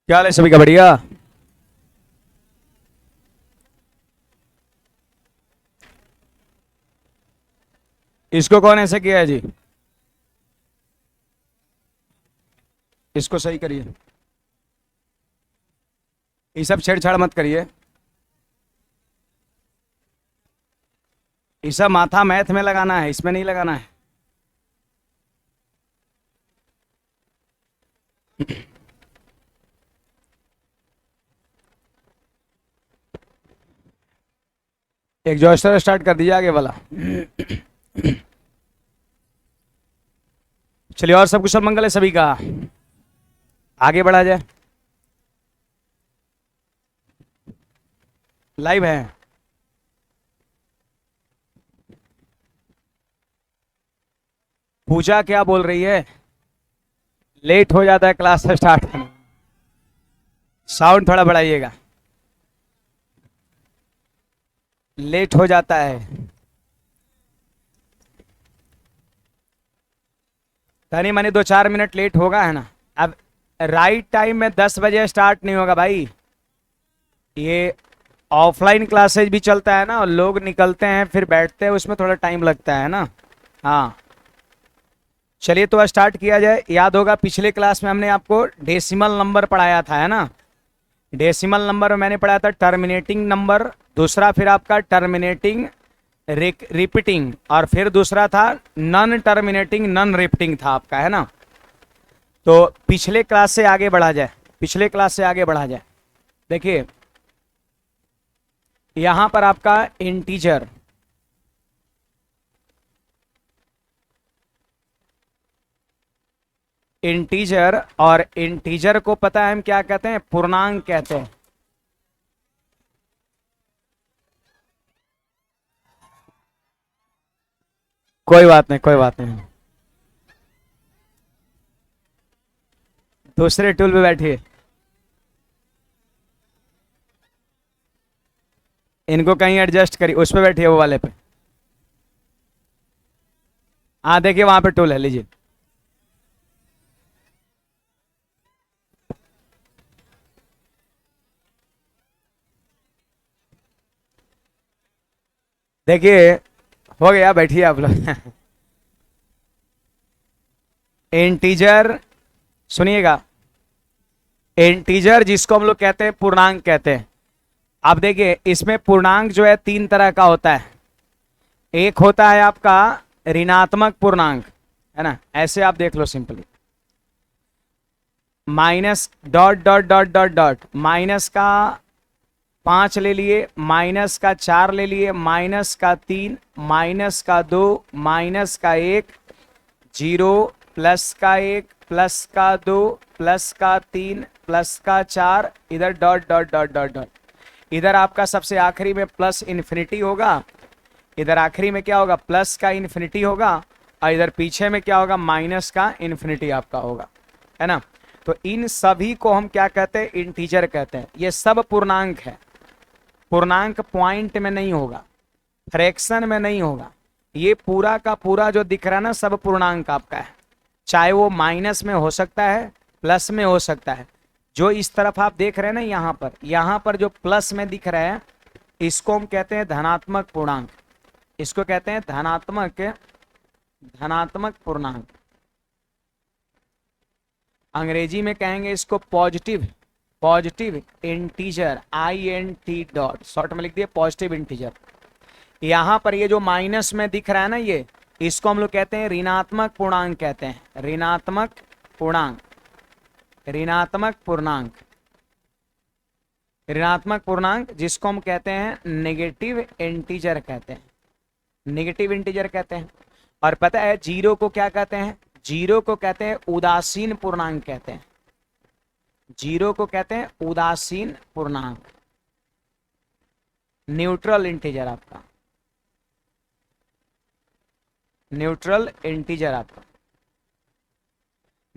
क्या हाल है सभी का? बढ़िया। इसको कौन ऐसे किया है जी? इसको सही करिए। ये सब छेड़छाड़ मत करिए। ये सब माथा मैथ में लगाना है, इसमें नहीं लगाना है। एक जॉयस्टर स्टार्ट कर दीजिए आगे वाला। चलिए, और सब कुशल मंगल है सभी का। आगे बढ़ा जाए। लाइव है। पूजा क्या बोल रही है? लेट हो जाता है क्लास स्टार्ट करने। साउंड थोड़ा बढ़ाइएगा। लेट हो जाता है। तनी मनी 2-4 मिनट लेट होगा, है ना? अब राइट टाइम में 10 बजे स्टार्ट नहीं होगा भाई। ये ऑफलाइन क्लासेज भी चलता है ना, और लोग निकलते हैं फिर बैठते हैं, उसमें थोड़ा टाइम लगता है ना। हाँ, चलिए तो स्टार्ट किया जाए। याद होगा पिछले क्लास में हमने आपको डेसिमल नंबर पढ़ाया था, है ना? डेसिमल नंबर में मैंने पढ़ाया था टर्मिनेटिंग नंबर, दूसरा फिर आपका टर्मिनेटिंग रिपीटिंग, और फिर दूसरा था नॉन टर्मिनेटिंग नॉन रिपीटिंग था आपका, है ना? तो पिछले क्लास से आगे बढ़ा जाए, पिछले क्लास से आगे बढ़ा जाए। देखिए, यहां पर आपका इंटीजर, इंटीजर और इंटीजर को पता है हम क्या कहते हैं? पूर्णांक कहते हैं। कोई बात नहीं, कोई बात नहीं। दूसरे टूल पे बैठिए। इनको कहीं एडजस्ट करिए, उस पे बैठिए, वो वाले पे। हाँ, देखिए वहां पे टूल है, लीजिए। देखिए, हो गया, बैठिए आप लोग। इंटीजर, सुनिएगा। इंटीजर जिसको हम लोग कहते हैं पूर्णांक कहते हैं। आप देखिए, इसमें पूर्णांक जो है 3 तरह का होता है। एक होता है आपका ऋणात्मक पूर्णांक, है ना? ऐसे आप देख लो simply, minus dot dot dot dot dot, minus का 5 ले लिए, माइनस का 4 ले लिए, माइनस का 3, माइनस का 2, माइनस का 1, जीरो, प्लस का 1, प्लस का 2, प्लस का 3, प्लस का 4, इधर dot dot dot dot dot. इधर आपका सबसे आखिरी में प्लस इन्फिनिटी होगा, इधर आखिरी में क्या होगा? प्लस का इन्फिनिटी होगा, और इधर पीछे में क्या होगा? माइनस का इन्फिनिटी आपका होगा, है ना? तो इन सभी को हम क्या कहते हैं? इंटीजर कहते हैं। ये सब पूर्णांक है। पूर्णांक पॉइंट में नहीं होगा, फ्रैक्शन में नहीं होगा। ये पूरा का पूरा जो दिख रहा है ना, सब पूर्णांक आपका है। चाहे वो माइनस में हो सकता है, प्लस में हो सकता है। जो इस तरफ आप देख रहे हैं ना, यहाँ पर जो प्लस में दिख रहा है, इसको हम कहते हैं धनात्मक पूर्णांक। इसको कहते हैं धनात्मक धनात्मक पूर्णांक। अंग्रेजी में कहेंगे इसको positive, positive integer, INT dot, short में लिख दिए पॉजिटिव इंटीजर। यहां पर ये जो माइनस में दिख रहा है ना, ये इसको हम लोग कहते हैं ऋणात्मक पूर्णांक कहते हैं। ऋणात्मक पूर्णांक, ऋणात्मक पूर्णांक, ऋणात्मक पूर्णांक जिसको हम कहते हैं नेगेटिव इंटीजर कहते हैं, नेगेटिव इंटीजर कहते हैं। और पता है जीरो को क्या कहते हैं? जीरो को कहते हैं उदासीन पूर्णांक कहते हैं। जीरो को कहते हैं उदासीन पूर्णांक, न्यूट्रल इंटीजर आपका, न्यूट्रल इंटीजर आपका।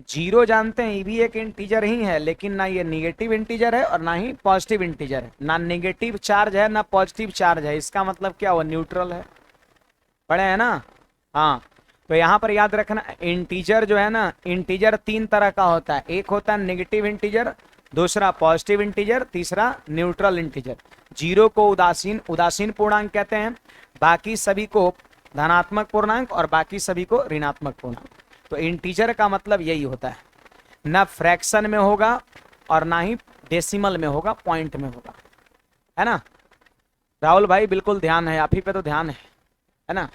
जीरो जानते हैं, ये भी एक इंटीजर ही है, लेकिन ना ये निगेटिव इंटीजर है और ना ही पॉजिटिव इंटीजर है। ना निगेटिव चार्ज है ना पॉजिटिव चार्ज है। इसका मतलब क्या हुआ? न्यूट्रल है। पढ़े हैं ना? हाँ, तो यहां पर याद रखना, इंटीजर जो है ना, इंटीजर 3 तरह का होता है। एक होता है नेगेटिव इंटीजर, दूसरा पॉजिटिव इंटीजर, तीसरा न्यूट्रल इंटीजर। जीरो को उदासीन पूर्णांक कहते हैं, बाकी सभी को धनात्मक पूर्णांक और बाकी सभी को ऋणात्मक पूर्णांक। तो इंटीजर का मतलब यही होता है, ना फ्रैक्शन में होगा और ना ही डेसिमल में होगा, पॉइंट में होगा, है ना। राहुल भाई बिल्कुल ध्यान है, आप ही पे तो ध्यान है ना,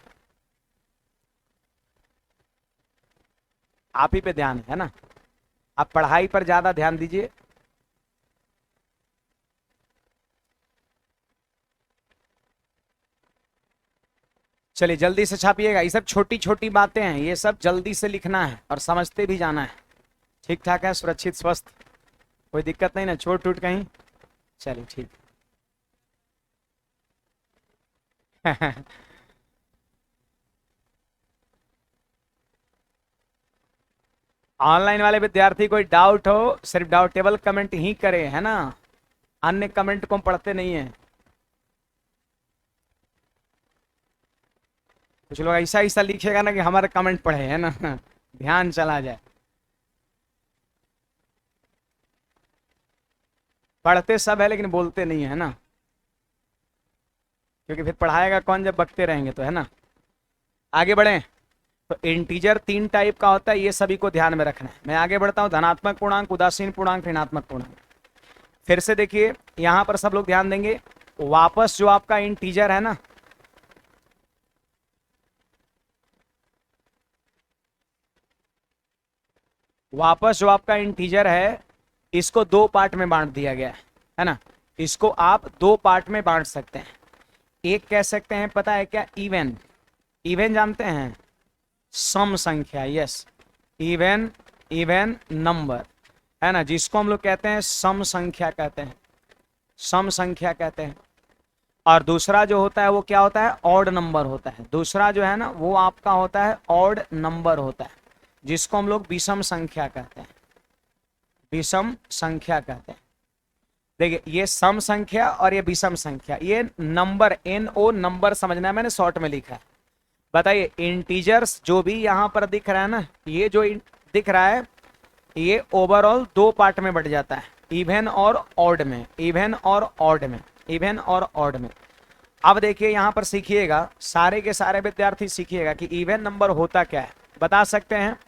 आप ही पे ध्यान है ना। आप पढ़ाई पर ज्यादा ध्यान दीजिए। चलिए जल्दी से छापिएगा, ये सब छोटी छोटी बातें हैं, ये सब जल्दी से लिखना है और समझते भी जाना है। ठीक ठाक है, सुरक्षित स्वस्थ, कोई दिक्कत नहीं ना, चोट टूट कहीं। चलिए ठीक ऑनलाइन वाले विद्यार्थी कोई डाउट हो सिर्फ डाउटेबल कमेंट ही करे, है ना, अन्य कमेंट को हम पढ़ते नहीं है। कुछ लोग ऐसा ऐसा लिखेगा ना कि हमारे कमेंट पढ़े, है ना ध्यान चला जाए। पढ़ते सब है लेकिन बोलते नहीं है ना, क्योंकि फिर पढ़ाएगा कौन जब बकते रहेंगे, तो है ना। आगे बढ़ें। तो इंटीजर 3 टाइप का होता है, ये सभी को ध्यान में रखना है। मैं आगे बढ़ता हूँ, धनात्मक पूर्णांक, उदासीन पूर्णांक, ऋणात्मक पूर्णांक। फिर से देखिए यहां पर सब लोग ध्यान देंगे, वापस जो आपका इंटीजर है ना, वापस जो आपका इंटीजर है, इसको 2 पार्ट में बांट दिया गया है ना। इसको आप 2 पार्ट में बांट सकते हैं। एक कह सकते हैं, पता है क्या, इवन। इवन जानते हैं, सम संख्या, यस, इवन नंबर, है ना, जिसको हम लोग कहते हैं सम संख्या कहते हैं, सम संख्या कहते हैं। और दूसरा जो होता है वो क्या होता है, ऑड नंबर होता है। दूसरा जो है ना वो आपका होता है ऑड नंबर होता है, जिसको हम लोग विषम संख्या कहते हैं, विषम संख्या कहते हैं। देखिए ये सम संख्या और ये विषम संख्या, ये नंबर NO नंबर समझना है, मैंने शॉर्ट में लिखा है। बताइए इंटीजर्स जो भी यहाँ पर दिख रहा है ना, ये जो दिख रहा है, ये ओवरऑल 2 पार्ट में बढ़ जाता है, इवन और ऑड में, इवन और ऑड में, इवन और ऑड में। अब देखिए यहाँ पर सीखिएगा, सारे के सारे विद्यार्थी सीखिएगा कि इवन नंबर होता क्या है, बता सकते हैं।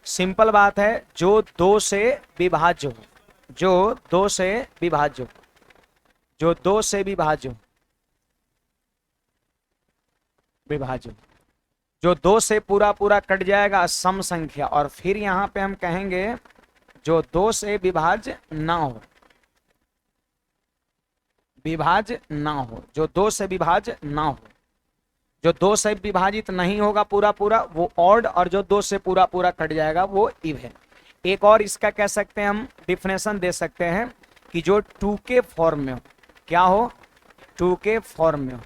सिंपल बात है, जो 2 से विभाज्य हो, जो 2 से विभाज्य हो, जो 2 से विभाज्य हो, विभाज्य, जो 2 से पूरा पूरा कट जाएगा, सम संख्या। और फिर यहां पे हम कहेंगे जो 2 से विभाज्य ना हो, विभाज्य ना हो, जो 2 से विभाज्य ना हो, जो 2 से विभाजित नहीं होगा पूरा पूरा, वो ऑड, और जो 2 से पूरा पूरा कट जाएगा वो इवन। एक और इसका कह सकते हैं हम, डिफिनेशन दे सकते हैं कि जो 2 के फॉर्म में हो, क्या हो, 2 के फॉर्म में हो,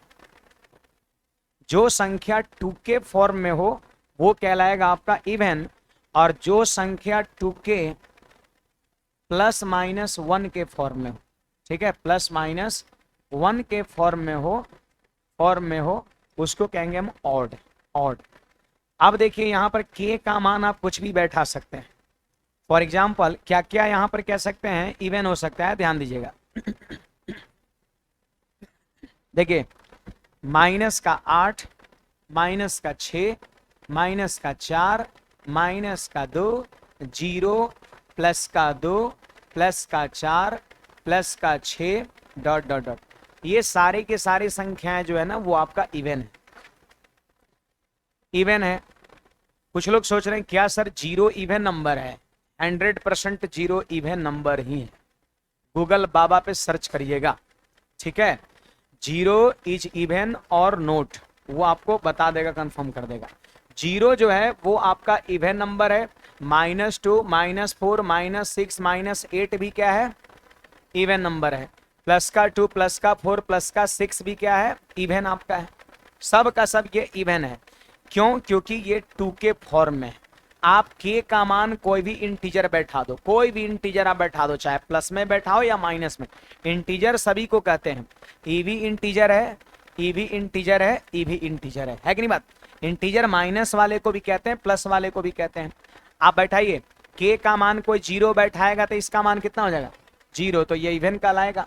जो संख्या 2 के फॉर्म में हो वो कहलाएगा आपका इवन, और जो संख्या 2 के +-1 के फॉर्म में हो, ठीक है, +-1 के फॉर्म में हो, उसको कहेंगे हम ऑड, ऑड। अब देखिए यहाँ पर के का मान आप कुछ भी बैठा सकते हैं। फॉर एग्जाम्पल क्या क्या यहाँ पर कह सकते हैं, इवन हो सकता है, ध्यान दीजिएगा। देखिए -8, -6, -4, -2, 0, +2, +4, +6, ... ये सारे के सारे संख्याएं जो है ना वो आपका इवन है, इवन है। कुछ लोग सोच रहे हैं क्या सर 0 इवन नंबर है, 100% 0 इवन नंबर ही है। गूगल बाबा पे सर्च करिएगा, ठीक है, 0 इज इवन और नोट, वो आपको बता देगा, कंफर्म कर देगा। 0 जो है वो आपका इवन नंबर है, -2, -4, -6, -8 भी क्या है, इवन नंबर है। +2, +4, +6 भी क्या है, इवन आपका है। सब का सब ये इवन है। क्यों, क्योंकि ये 2 के फॉर्म में है। आप के का मान कोई भी इंटीजर बैठा दो, कोई भी इंटीजर आप बैठा दो, चाहे प्लस में बैठाओ या माइनस में, इंटीजर सभी को कहते हैं। ईवी इंटीजर है, ईवी इंटीजर है, ईवी इंटीजर है कि नहीं बात। इंटीजर माइनस वाले को भी कहते हैं, प्लस वाले को भी कहते हैं। आप बैठाइए, के का मान कोई 0 बैठाएगा तो इसका मान कितना हो जाएगा, जीरो, तो ये इवन कहलाएगा।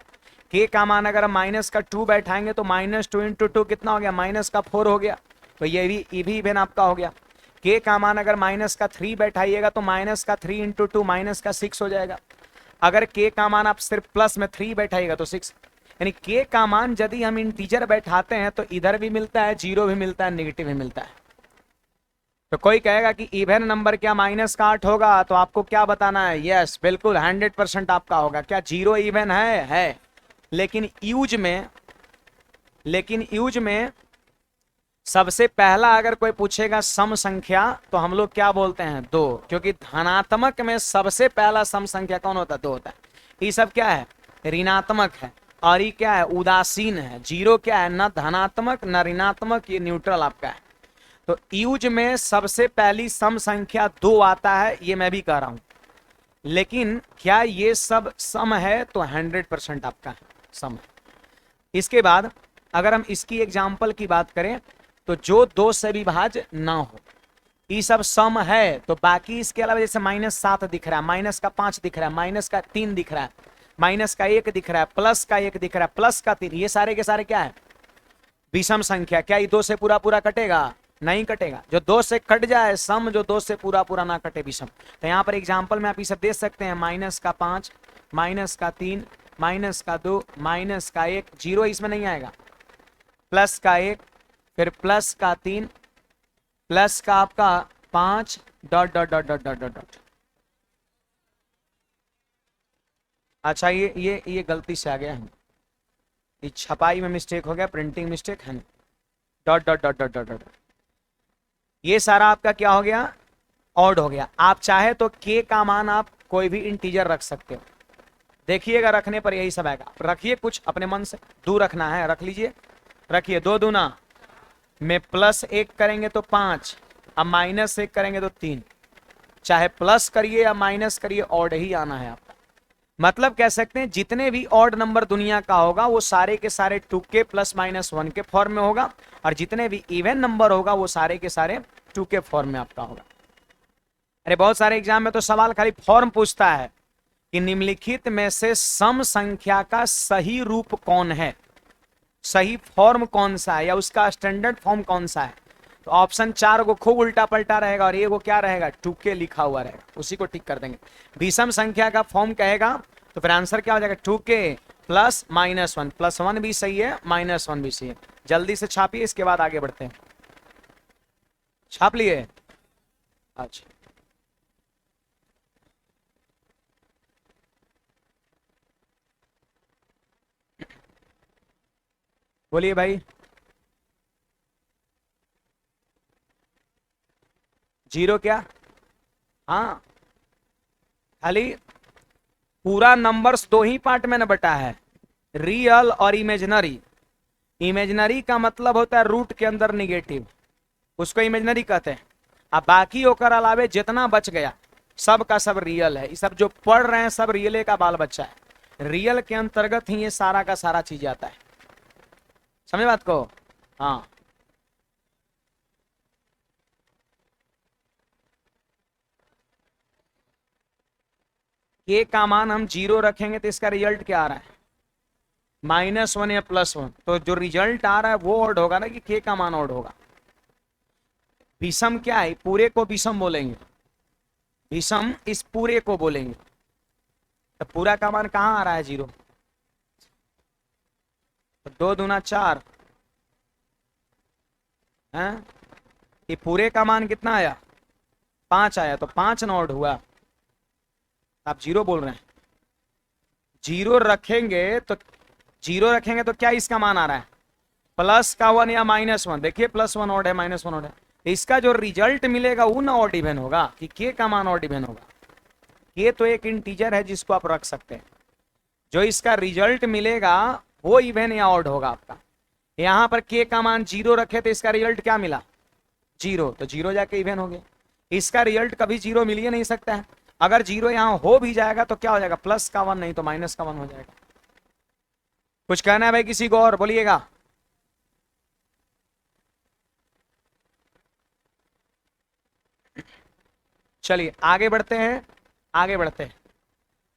के का मान अगर हम माइनस का 2 बैठाएंगे तो -2 इंटू 2 कितना हो गया, -4 हो गया, तो ये भी इवन आपका हो गया। के का मान अगर -3 बैठाइएगा तो -3 इंटू 2 -6 हो जाएगा। अगर के का मान आप सिर्फ प्लस में 3 बैठाइएगा तो 6, यानी के का मान यदि हम इंटीजर बैठाते हैं तो इधर भी मिलता है, जीरो भी मिलता है, नेगेटिव भी मिलता है। तो कोई कहेगा कि इवन नंबर क्या -8 होगा, तो आपको क्या बताना है, यस बिल्कुल 100% आपका होगा। क्या जीरो इवन है। लेकिन यूज में सबसे पहला अगर कोई पूछेगा सम संख्या तो हम लोग क्या बोलते हैं, 2, क्योंकि धनात्मक में सबसे पहला सम संख्या कौन होता है, 2 होता है। ये सब क्या है, ऋणात्मक है, और ये क्या है, उदासीन है। जीरो क्या है, न धनात्मक न ऋणात्मक, ये न्यूट्रल आपका है। तो यूज में सबसे पहली सम संख्या 2 आता है, ये मैं भी कह रहा हूं। लेकिन क्या ये सब सम है, तो 100% आपका सम है। इसके बाद अगर हम इसकी एग्जाम्पल की बात करें तो जो 2 से विभाज्य ना हो, ये सब सम है। तो बाकी इसके अलावा जैसे -7 दिख रहा है, -5 दिख रहा है, -3 दिख रहा है, -1 दिख रहा है, +1 दिख रहा है, +3, ये सारे के सारे क्या है, विषम संख्या। क्या ये 2 से पूरा पूरा कटेगा, नहीं कटेगा। जो 2 से कट जाए सम, जो 2 से पूरा पूरा ना कटे विषम। तो यहाँ पर एग्जाम्पल में आप ये सब दे सकते हैं, -5, -3, -2, -1, जीरो इसमें नहीं आएगा, +1, फिर +3, प्लस का आपका 5, dot dot dot dot dot dot dot. अच्छा ये गलती से आ गया है, ये छपाई में मिस्टेक हो गया, प्रिंटिंग मिस्टेक है, dot dot dot dot dot dot. ये सारा आपका क्या हो गया, ऑड हो गया। आप चाहे तो के का मान आप कोई भी इंटीजर रख सकते हो, देखिएगा रखने पर यही सब आएगा। रखिए कुछ अपने मन से, 2 रखना है, रख लीजिए, रखिए। 2 दूना में +1 करेंगे तो 5, अब -1 करेंगे तो 3। चाहे प्लस करिए या माइनस करिए, ऑड ही आना है आपका। मतलब कह सकते हैं जितने भी ऑड नंबर दुनिया का होगा वो सारे के सारे 2k +-1 के फॉर्म में होगा, और जितने भी इवन नंबर होगा वो सारे के सारे 2 के फॉर्म में आपका होगा। अरे बहुत सारे एग्जाम में तो सवाल खाली फॉर्म पूछता है कि निम्नलिखित में से सम संख्या का सही रूप कौन है, सही फॉर्म कौन सा है, या उसका स्टैंडर्ड फॉर्म कौन सा है। तो ऑप्शन 4 को खूब उल्टा पलटा रहेगा, और ये वो क्या रहेगा, 2k लिखा हुआ रहेगा, उसी को टिक कर देंगे। विषम संख्या का फॉर्म कहेगा तो फिर आंसर क्या हो जाएगा, 2k +-1, +1 भी सही है, -1 भी सही है। जल्दी से छापिए, इसके बाद आगे बढ़ते हैं। छाप लिए, अच्छा। बोलिए भाई, जीरो क्या, हाँ खाली पूरा नंबर्स 2 ही पार्ट में न बटा है, रियल और इमेजिनरी। इमेजिनरी का मतलब होता है रूट के अंदर निगेटिव, उसको इमेजिनरी कहते हैं। अब बाकी होकर अलावे जितना बच गया सब का सब रियल है। ये सब जो पढ़ रहे हैं सब रियले का बाल बच्चा है, रियल के अंतर्गत ही ये सारा का सारा चीज आता है। समझे बात को, हाँ। के का मान हम 0 रखेंगे तो इसका रिजल्ट क्या आ रहा है, -1 या +1, तो जो रिजल्ट आ रहा है वो ऑड होगा ना, कि के का मान ऑड होगा। विषम क्या है, पूरे को विषम बोलेंगे, विषम इस पूरे को बोलेंगे। तो पूरा का मान कहाँ आ रहा है, 0, तो 2 दूना 4 है, ये पूरे का मान कितना आया, 5 आया, तो 5 न ऑड हुआ। आप 0 बोल रहे हैं, 0 रखेंगे तो क्या इसका मान आ रहा है, +1 या -1। देखिए +1 ऑड है, -1 ऑड है, इसका जो रिजल्ट मिलेगा वो ना ऑड इवन होगा, कि के का मान ऑड इवन होगा। ये तो एक इंटीजर है जिसको आप रख सकते हैं, जो इसका रिजल्ट मिलेगा वो इवन या ऑड होगा आपका। यहां पर के का मान 0 रखे तो इसका रिजल्ट क्या मिला, 0, तो 0 जाके इवन हो गया। इसका रिजल्ट कभी 0 मिल ही नहीं सकता है। अगर 0 यहां हो भी जाएगा तो क्या हो जाएगा, +1, नहीं तो -1 हो जाएगा। कुछ कहना है भाई किसी को और, बोलिएगा। चलिए आगे बढ़ते हैं, आगे बढ़ते हैं।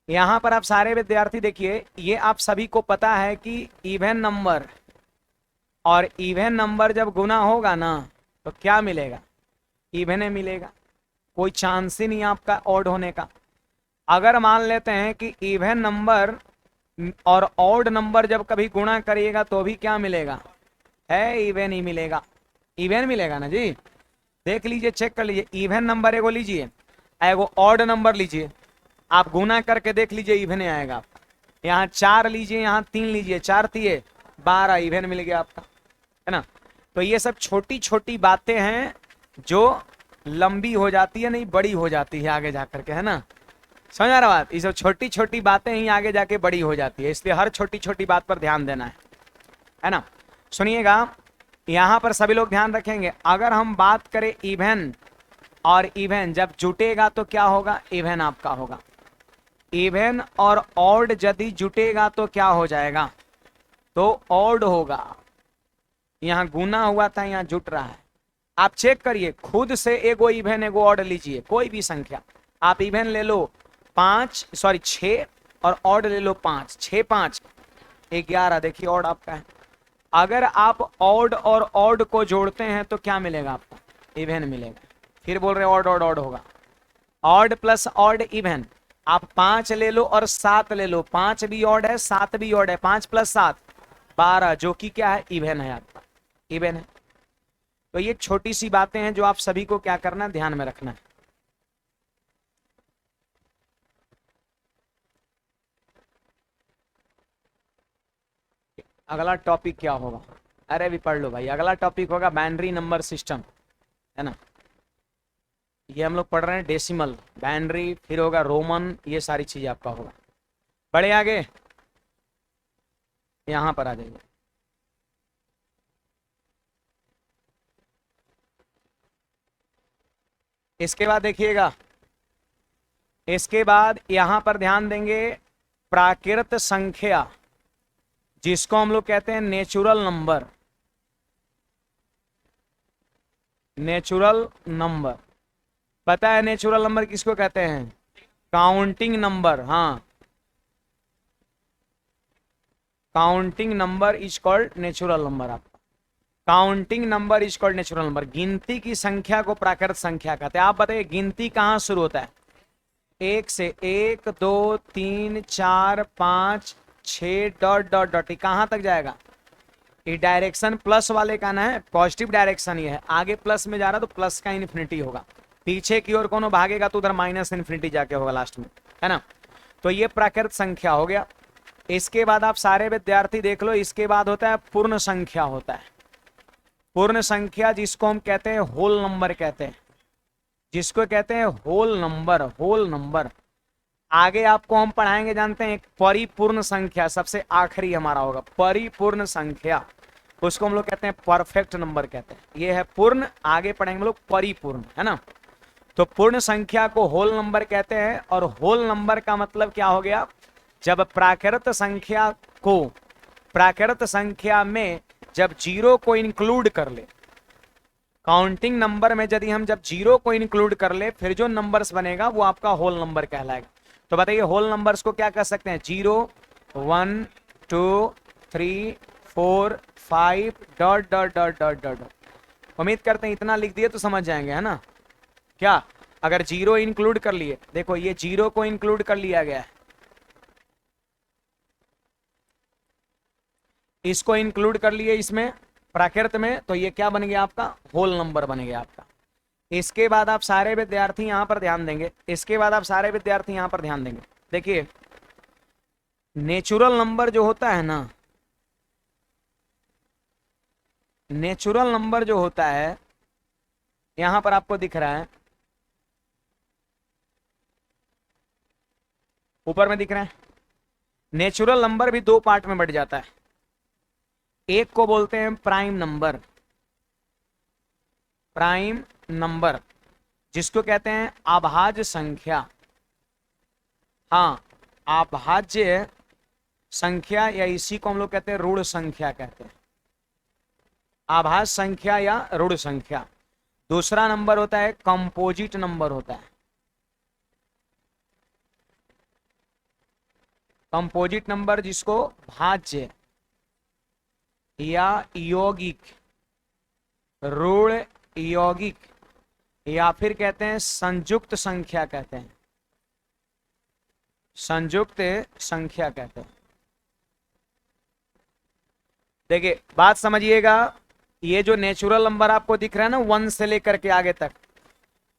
यहां पर आप सारे विद्यार्थी देखिए, ये आप सभी को पता है कि इवन नंबर और इवन नंबर जब गुना होगा ना तो क्या मिलेगा, इवन ही मिलेगा, कोई चांस ही नहीं है आपका ऑड होने का। अगर मान लेते हैं कि इवन नंबर और ऑड नंबर जब कभी गुणा करिएगा तो भी क्या मिलेगा, है इवन ही मिलेगा, इवन मिलेगा ना जी। देख लीजिए, चेक कर लीजिए, इवन नंबर एगो लीजिए, एगो ऑड नंबर लीजिए, आप गुना करके देख लीजिए इवन आएगा। यहाँ 4 लीजिए, यहाँ 3 लीजिए, 4 तिये 12, इवन मिल गया आपका, है ना। तो ये सब छोटी छोटी बातें हैं जो लंबी हो जाती है, नहीं बड़ी हो जाती है आगे जाकर के, है ना। समझ आ रहा बात, ये सब छोटी छोटी बातें ही आगे जाके बड़ी हो जाती है, इसलिए हर छोटी छोटी बात पर ध्यान देना है ना। सुनिएगा, यहां पर सभी लोग ध्यान रखेंगे, अगर हम बात करें इवन और इवन जब जुटेगा तो क्या होगा, इवन आपका होगा। इवन और ऑड यदि जुटेगा तो क्या हो जाएगा, तो ऑड होगा। यहां गुना हुआ था, यहां जुट रहा है। आप चेक करिए खुद से, एगो इवन एगो ऑड लीजिए, कोई भी संख्या, आप इवन ले लो 6 और ऑड ले लो 5, 6 5 11, देखिए ऑड आपका है। अगर आप ऑड और ऑड को जोड़ते हैं तो क्या मिलेगा आपको, इवन मिलेगा। फिर बोल रहे ऑड ऑड ऑड होगा, ऑड प्लस ऑड इवन। आप 5 ले लो और 7 ले लो, 5 भी ऑड है 7 भी ऑड है, 5 + 7 12, जो कि क्या है, इवन है आपका, इवन है। तो ये छोटी सी बातें हैं जो आप सभी को क्या करना है, ध्यान में रखना है। अगला टॉपिक क्या होगा, अरे भी पढ़ लो भाई, अगला टॉपिक होगा बाइनरी नंबर सिस्टम, है ना। ये हम लोग पढ़ रहे हैं डेसिमल, बाइनरी, फिर होगा रोमन, ये सारी चीजें आपका होगा। बढ़े आगे, यहां पर आ जाइए। इसके बाद देखिएगा, इसके बाद यहां पर ध्यान देंगे, प्राकृत संख्या जिसको हम लोग कहते हैं नेचुरल नंबर, नेचुरल नंबर। पता है नेचुरल नंबर किसको कहते हैं, काउंटिंग नंबर, हाँ, counting number is called natural number. आपका counting number is called natural number. गिनती की संख्या को प्राकृत संख्या कहते हैं। आप बताइए गिनती कहाँ शुरू होता है, 1 से 1 2 3 4 5 6 डॉट डॉट डॉट, कहाँ तक जाएगा, ये डायरेक्शन प्लस वाले का ना है, पॉजिटिव डायरेक्शन ये है, आगे प्लस में जा रहा तो प्लस का इन्फिनिटी होगा, पीछे की ओर कोनो भागेगा तो उधर माइनस इन्फिनिटी जाके होगा लास्ट में, है ना। तो ये प्राकृत संख्या हो गया। इसके बाद आप सारे विद्यार्थी देख लो, इसके बाद होता है पूर्ण संख्या होता है। पूर्ण संख्या जिसको हम कहते हैं होल नंबर कहते हैं, जिसको कहते हैं होल नंबर, होल नंबर। आगे आपको हम पढ़ाएंगे, जानते हैं, एक परिपूर्ण संख्या सबसे आखिरी हमारा होगा, परिपूर्ण संख्या, उसको हम लोग कहते हैं परफेक्ट नंबर कहते हैं। ये है पूर्ण, आगे पढ़ेंगे हम लोग परिपूर्ण, है ना। तो पूर्ण संख्या को होल नंबर कहते हैं, और होल नंबर का मतलब क्या हो गया, जब प्राकृत संख्या को, प्राकृत संख्या में जब जीरो को इंक्लूड कर ले, काउंटिंग नंबर में यदि हम जब जीरो को इंक्लूड कर ले, फिर जो नंबर्स बनेगा वो आपका होल नंबर कहलाएगा। तो बताइए होल नंबर्स को क्या कह सकते हैं, 0 1 2 3 4 5 dot dot dot dot dot. उम्मीद करते हैं इतना लिख दिए तो समझ जाएंगे, है ना। क्या, अगर जीरो इंक्लूड कर लिए, देखो ये जीरो को इंक्लूड कर लिया गया है, इसको इंक्लूड कर लिए इसमें प्राकृत में, तो ये क्या बन गया आपका, होल नंबर बन गया आपका। इसके बाद आप सारे विद्यार्थी यहां पर ध्यान देंगे, इसके बाद आप सारे विद्यार्थी यहां पर ध्यान देंगे। देखिए नेचुरल नंबर जो होता है ना, नेचुरल नंबर जो होता है, यहां पर आपको दिख रहा है, ऊपर में दिख रहा है, नेचुरल नंबर भी 2 पार्ट में बढ़ जाता है। एक को बोलते हैं प्राइम नंबर, प्राइम नंबर जिसको कहते हैं अभाज्य संख्या, हाँ अभाज्य संख्या, या इसी को हम लोग कहते हैं ऋण संख्या कहते हैं, अभाज्य संख्या या ऋण संख्या। दूसरा नंबर होता है कंपोजिट नंबर होता है, कंपोजिट नंबर जिसको भाज्य या यौगिक, ऋण यौगिक या फिर कहते हैं संयुक्त संख्या कहते हैं, संयुक्त संख्या कहते हैं। देखिए बात समझिएगा, ये जो नेचुरल नंबर आपको दिख रहा है ना 1 से लेकर के आगे तक,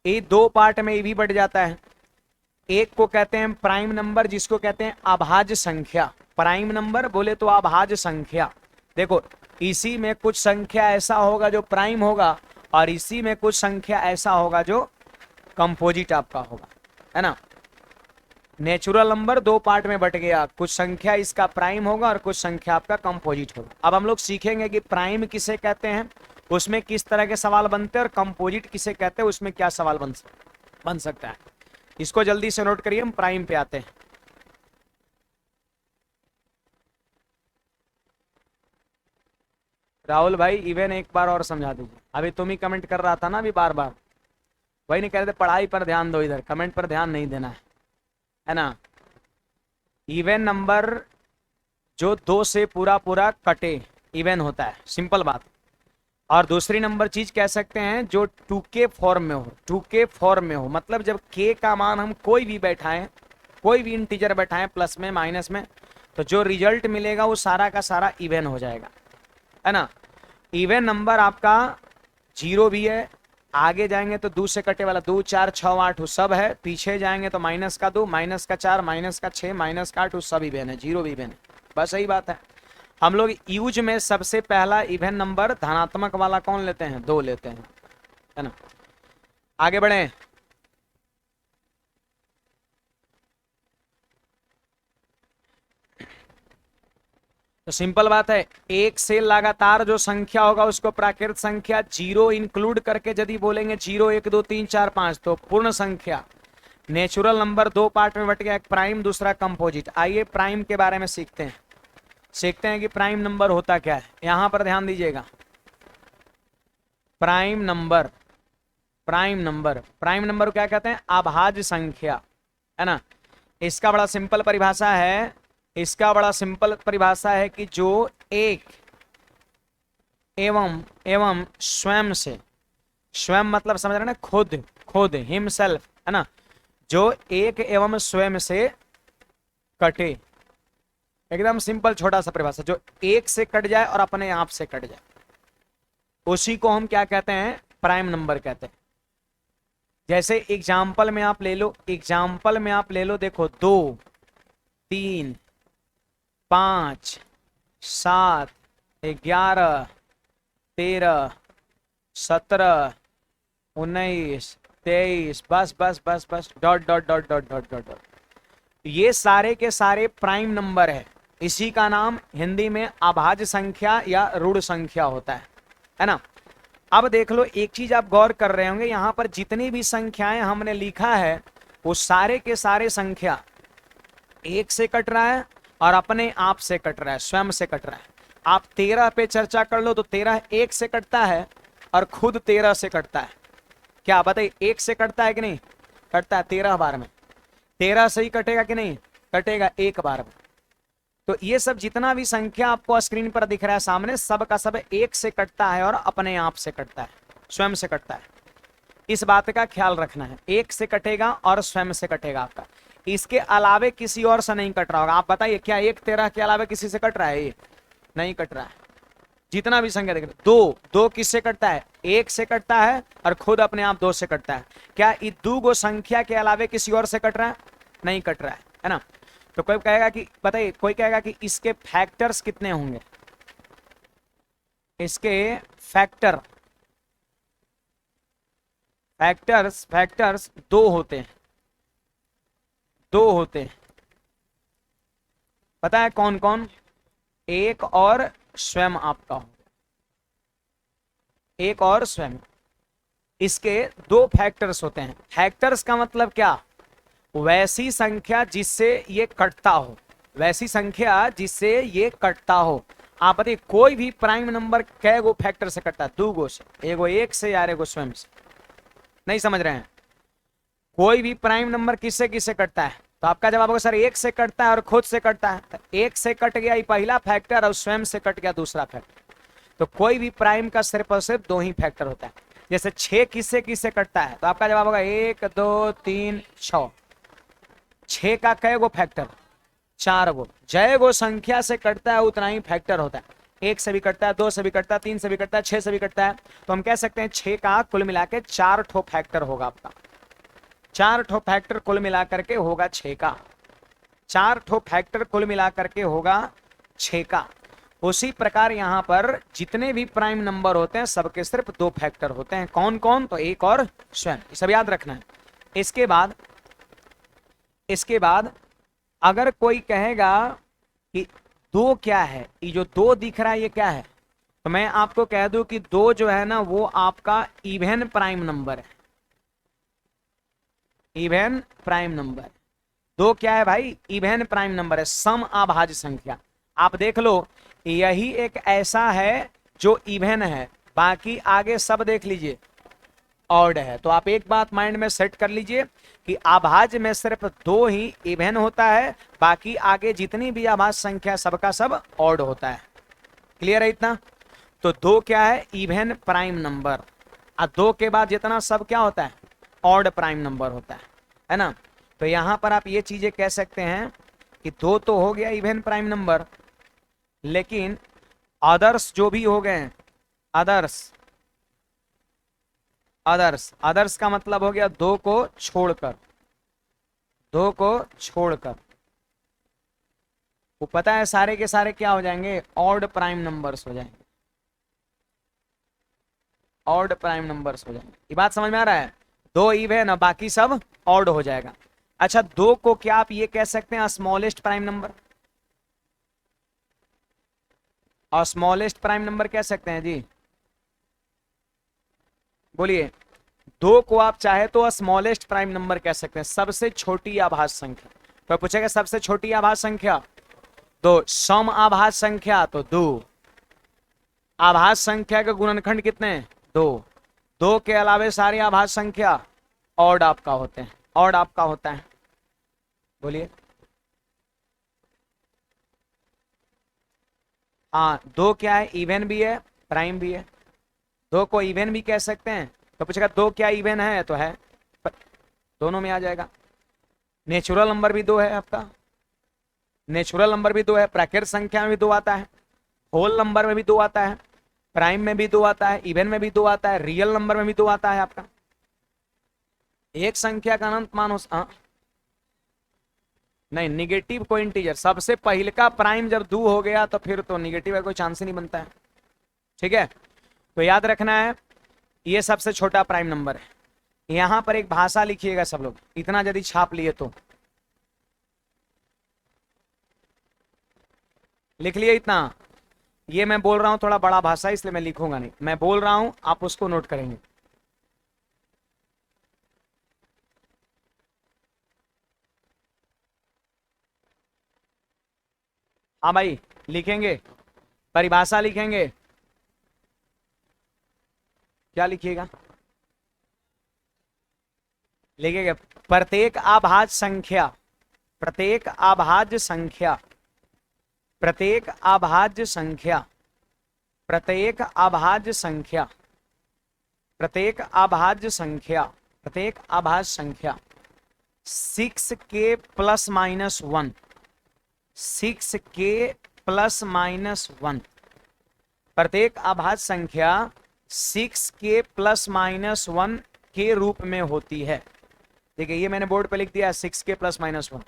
ये दो पार्ट में ये भी बढ़ जाता है। एक को कहते हैं प्राइम नंबर जिसको कहते हैं अभाज्य संख्या। प्राइम नंबर बोले तो अभाज्य संख्या। देखो इसी में कुछ संख्या ऐसा होगा जो प्राइम होगा और इसी में कुछ संख्या ऐसा होगा जो कंपोजिट आपका होगा, है ना। नेचुरल नंबर दो पार्ट में बट गया, कुछ संख्या इसका प्राइम होगा और कुछ संख्या आपका कंपोजिट होगा। अब हम लोग सीखेंगे कि प्राइम किसे कहते हैं, उसमें किस तरह के सवाल बनते हैं, और कंपोजिट किसे कहते हैं, उसमें क्या सवाल बन सकता है। इसको जल्दी से नोट करिए, हम प्राइम पे आते हैं। राहुल भाई इवन एक बार और समझा दीजिए, अभी तुम ही कमेंट कर रहा था ना अभी बार बार, वही नहीं कह रहे थे पढ़ाई पर ध्यान दो, इधर कमेंट पर ध्यान नहीं देना है ना। इवन नंबर जो 2 से पूरा पूरा कटे इवन होता है, सिंपल बात। और दूसरी नंबर चीज कह सकते हैं जो 2k फॉर्म में हो, 2k फॉर्म में हो, मतलब जब k का मान हम कोई भी बैठाएं, कोई भी इंटीजर बैठाएं प्लस में माइनस में, तो जो रिजल्ट मिलेगा वो सारा का सारा इवन हो जाएगा, है ना। इवन नंबर आपका 0 भी है, आगे जाएंगे तो 2 से कटे वाला 2 4 6 8 वो सब है, पीछे जाएंगे तो माइनस का 2, माइनस का 4, माइनस का 6, माइनस का 8 वो सब इवन है, 0 भी इवन है, बस यही बात है। हम लोग यूज में सबसे पहला इवन नंबर धनात्मक वाला कौन लेते हैं, 2 लेते हैं, है ना। आगे बढ़े, तो सिंपल बात है, एक से लगातार जो संख्या होगा उसको प्राकृत संख्या, 0 इंक्लूड करके यदि बोलेंगे 0 1 2 3 4 5 तो पूर्ण संख्या। नेचुरल नंबर दो पार्ट में बट गया, एक प्राइम दूसरा कंपोजिट। आइए प्राइम के बारे में सीखते हैं कि प्राइम नंबर होता क्या है। यहां पर ध्यान दीजिएगा, प्राइम नंबर, प्राइम नंबर क्या कहते हैं, अभाज्य संख्या, है ना। इसका बड़ा सिंपल परिभाषा है, कि जो एक एवं स्वयं से, स्वयं मतलब समझ रहे ना, खुद हिमसेल्फ, है ना, जो एक एवं स्वयं से कटे, एकदम सिंपल छोटा सा परिभाषा, जो एक से कट जाए और अपने आप से कट जाए, उसी को हम क्या कहते हैं, प्राइम नंबर कहते हैं। जैसे एग्जाम्पल में आप ले लो, देखो 2 3 5 7 11 13 17 19 23, बस dot dot dot dot dot dot dot, ये सारे के सारे प्राइम नंबर है। इसी का नाम हिंदी में अभाज्य संख्या या ऋण संख्या होता है ना। अब देख लो, एक चीज आप गौर कर रहे होंगे, यहां पर जितनी भी संख्याएं हमने लिखा है वो सारे के सारे संख्या एक से कट रहा है और अपने आप से कट रहा है, स्वयं से कट रहा है। आप 13 पे चर्चा कर लो तो 13 एक से कटता है और खुद 13 से कटता है। क्या बताइए, एक से कटता है कि नहीं, कटता है 13 बार में, 13 से ही कटेगा कि नहीं, कटेगा एक बार में। तो ये सब जितना भी संख्या आपको स्क्रीन पर दिख रहा है सामने, सब का सब एक से कटता है और अपने आप से कटता है, स्वयं से कटता है। इस बात का ख्याल रखना है, एक से कटेगा और स्वयं से कटेगा आपका, इसके अलावे किसी और से नहीं कट रहा होगा। आप बताइए क्या 1 13 के अलावा किसी से कट रहा है, ये नहीं कट रहा है। जितना भी संख्या देख रहे, 2 किससे कटता है, 1 से कटता है और खुद अपने आप 2 से कटता है। क्या ये 2 संख्या के अलावे किसी और से कट रहा है, नहीं कट रहा है ना। तो कोई कहेगा कि बताइए, कोई कहेगा कि इसके फैक्टर्स कितने होंगे, इसके फैक्टर्स 2 होते हैं, 2 होते हैं। पता है कौन कौन, एक और स्वयं आपका हो, एक और स्वयं, इसके 2 फैक्टर्स होते हैं। फैक्टर्स का मतलब क्या, वैसी संख्या जिससे ये कटता हो, वैसी संख्या जिससे ये कटता हो। आप बताइए कोई भी प्राइम नंबर कै गो फैक्टर से कटता है, 2 से, एगो एक से यार एगो स्वयं से, नहीं समझ रहे हैं। कोई भी प्राइम नंबर किससे किससे कटता है, तो आपका जवाब होगा सर एक से कटता है और खुद से कटता है। तो एक से कट गया ये पहला फैक्टर और स्वयं से कट गया दूसरा फैक्टर। तो कोई भी प्राइम का सिर्फ और सिर्फ दो ही फैक्टर होता है। जैसे 6 किससे किससे कटता है, तो आपका जवाब होगा 1 2 3 6। 6 का कै गो फैक्टर, 4 गो। जय गो संख्या से कटता है उतना ही फैक्टर होता है। 1 से भी कटता है, 2 से भी कटता है, 3 से भी कटता है, 6 से भी कटता है। तो हम कह सकते हैं 6 का कुल मिला के 4 ठो फैक्टर होगा आपका। 4 ठो फैक्टर कुल मिला करके होगा 6 का। 4 ठो फैक्टर कुल मिला करके होगा 6 का। उसी प्रकार यहां पर जितने भी प्राइम नंबर होते हैं सबके सिर्फ 2 फैक्टर होते हैं। कौन कौन, तो एक और स्वयं, ये सब याद रखना है। इसके बाद अगर कोई कहेगा कि 2 क्या है, ये जो 2 दिख रहा है ये क्या है, तो मैं आपको कह दूं कि 2 जो है ना वो आपका इवन प्राइम नंबर है। इवन प्राइम नंबर 2 क्या है भाई, इवन प्राइम नंबर है, सम अभाज्य संख्या। आप देख लो यही एक ऐसा है जो इवन है, बाकी आगे सब देख लीजिए ऑड है। तो आप एक बात माइंड में सेट कर लीजिए कि अभाज्य में सिर्फ 2 ही इवन होता है, बाकी आगे जितनी भी अभाज्य संख्या सबका सब ऑड होता है। क्लियर है इतना? तो 2 क्या है, इवन प्राइम नंबर, और 2 के बाद जितना सब क्या होता है, ऑड प्राइम नंबर होता है ना। तो यहां पर आप ये चीजें कह सकते हैं कि 2 तो हो गया इवन प्राइम नंबर, लेकिन अदर्स जो भी हो गए, अदर्स अदर्स का मतलब हो गया 2 को छोड़कर, 2 को छोड़कर। वो पता है सारे के सारे क्या हो जाएंगे, ऑड प्राइम नंबर्स हो जाएंगे, ऑड प्राइम नंबर्स हो जाएंगे। ये बात समझ में आ रहा है? 2 इवन है, बाकी सब ऑड हो जाएगा। अच्छा 2 को क्या आप ये कह सकते हैं स्मॉलेस्ट प्राइम नंबर, और स्मॉलेस्ट प्राइम नंबर कह सकते हैं जी, बोलिए। 2 को आप चाहे तो स्मॉलेस्ट प्राइम नंबर कह सकते हैं, सबसे छोटी आभाज्य संख्या। तो पूछेगा सबसे छोटी आभाज्य संख्या, तो सम आभाज्य संख्या तो 2। आभाज्य संख्या के गुणनखंड कितने हैं, 2। 2 के अलावे सारी आभाज्य संख्या ऑड आपका होते हैं, ऑड आपका होता है। बोलिए। हाँ 2 क्या है, इवन भी है प्राइम भी है। 2 को इवन भी कह सकते हैं। तो पूछेगा 2 क्या इवन है, तो है, दोनों में आ जाएगा। नेचुरल नंबर भी 2 है आपका, नेचुरल नंबर भी 2 है, प्राकृत संख्या में भी 2 आता है, होल नंबर में भी 2 आता है, प्राइम में भी 2 आता है, इवन में भी 2 आता है, रियल नंबर में भी 2 आता है आपका। एक संख्या का अनंत मान हो, नहीं निगेटिव को इंटीजर, सबसे पहले का प्राइम जब 2 हो गया तो फिर तो निगेटिव का कोई चांस ही नहीं बनता है। ठीक है, तो याद रखना है ये सबसे छोटा प्राइम नंबर है। यहां पर एक भाषा लिखिएगा सब लोग, इतना यदि छाप लिए तो लिख लिए इतना। ये मैं बोल रहा हूं थोड़ा बड़ा भाषा इसलिए मैं लिखूंगा नहीं, मैं बोल रहा हूं आप उसको नोट करेंगे। हाँ भाई लिखेंगे, परिभाषा लिखेंगे, क्या लिखिएगा, लिखेंगे प्रत्येक अभाज्य संख्या, प्रत्येक अभाज्य संख्या, प्रत्येक अभाज्य संख्या, प्रत्येक अभाज्य संख्या, प्रत्येक अभाज्य संख्या, प्रत्येक अभाज्य संख्या 6k + -1, 6k + -1, प्रत्येक अभाज्य संख्या 6k + -1 के रूप में होती है। देखिए ये मैंने बोर्ड पे लिख दिया 6k + -1।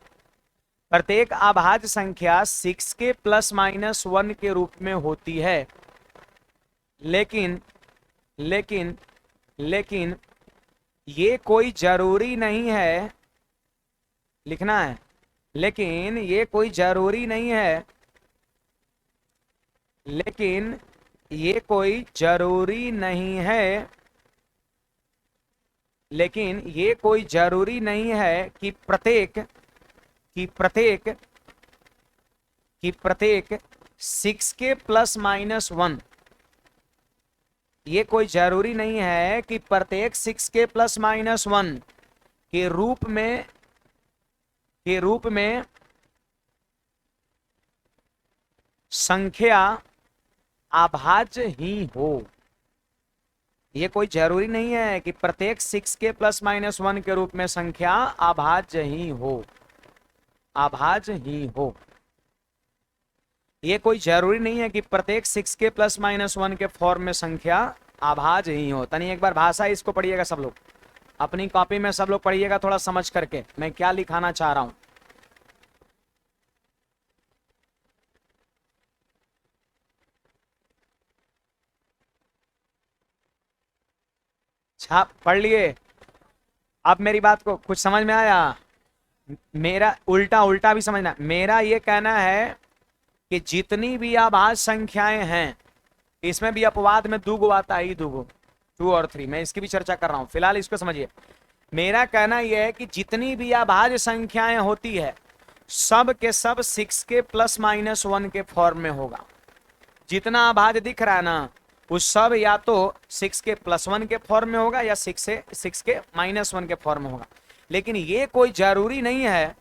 प्रत्येक अभाज्य संख्या 6k + -1 के रूप में होती है, लेकिन लेकिन लेकिन ये कोई जरूरी नहीं है, लिखना है, लेकिन ये कोई जरूरी नहीं है, लेकिन ये कोई जरूरी नहीं है, लेकिन ये कोई जरूरी नहीं है कि प्रत्येक 6k + -1, ये कोई जरूरी नहीं है कि प्रत्येक 6k + -1 के के रूप में संख्या अभाज्य ही हो। ये कोई जरूरी नहीं है कि प्रत्येक 6k प्लस माइनस 1 के रूप में संख्या अभाज्य ही हो, अभाज्य ही हो। ये कोई जरूरी नहीं है कि प्रत्येक 6k प्लस माइनस 1 के फॉर्म में संख्या अभाज्य ही हो। तनी एक बार भाषा इसको पढ़िएगा सब लोग, अपनी कॉपी में सब लोग पढ़िएगा थोड़ा समझ करके मैं क्या लिखाना चाह रहा हूं। छाप पढ़ लिए? अब मेरी बात को कुछ समझ में आया? मेरा उल्टा उल्टा भी समझना। मेरा ये कहना है कि जितनी भी अभाज्य संख्याएं हैं, इसमें भी अपवाद में दूगो आता है, दूगो 2 और 3, मैं इसकी भी चर्चा कर रहा हूं, फिलहाल इसको समझिए। मेरा कहना यह है कि जितनी भी अभाज्य संख्याएं होती है सब के सब 6k प्लस माइनस 1 के फॉर्म में होगा। जितना अभाज्य दिख रहा है ना वो सब या तो 6k प्लस 1 के फॉर्म में होगा या 6k माइनस 1 के फॉर्म में होगा। लेकिन ये कोई जरूरी नहीं है